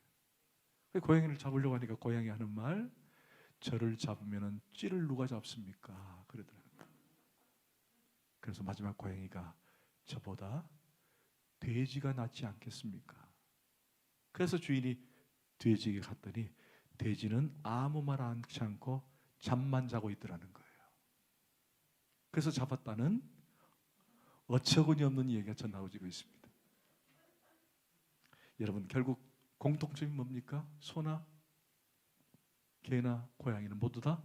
고양이를 잡으려고 하니까 고양이 하는 말, 저를 잡으면 찌를 누가 잡습니까? 그러더라고요. 그래서 마지막 고양이가 저보다 돼지가 낫지 않겠습니까? 그래서 주인이 돼지에게 갔더니 돼지는 아무 말 하지 않고 잠만 자고 있더라는 거예요. 그래서 잡았다는 어처구니 없는 얘기가 전나오지고 있습니다. 여러분 결국 공통점이 뭡니까? 소나 개나 고양이는 모두 다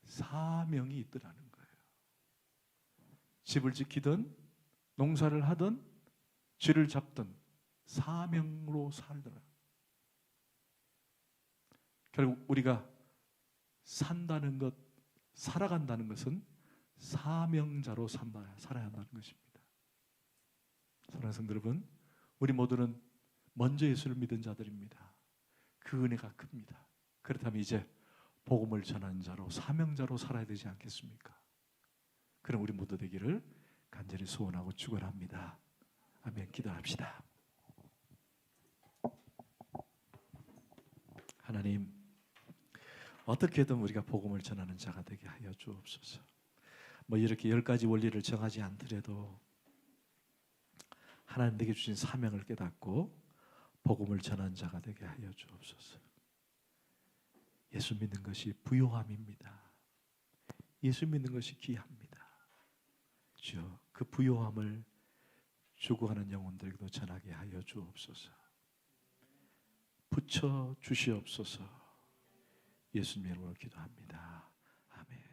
사명이 있더라는 거예요. 집을 지키든 농사를 하든 쥐를 잡든 사명으로 살더라. 결국 우리가 산다는 것, 살아간다는 것은 사명자로 살아야 한다는 것입니다. 사랑하는 성도 여러분, 우리 모두는 먼저 예수를 믿은 자들입니다. 그 은혜가 큽니다. 그렇다면 이제 복음을 전하는 자로, 사명자로 살아야 되지 않겠습니까? 그럼 우리 모두 되기를 간절히 소원하고 축원합니다. 아멘. 기도합시다. 하나님, 어떻게든 우리가 복음을 전하는 자가 되게 하여 주옵소서. 뭐 이렇게 10가지 원리를 정하지 않더라도 하나님 내게 주신 사명을 깨닫고 복음을 전하는 자가 되게 하여 주옵소서. 예수 믿는 것이 부요함입니다. 예수 믿는 것이 귀합니다. 주여, 그 부요함을 죽어가는 영혼들에게도 전하게 하여 주옵소서. 붙여 주시옵소서. 예수님의 이름으로 기도합니다. 아멘.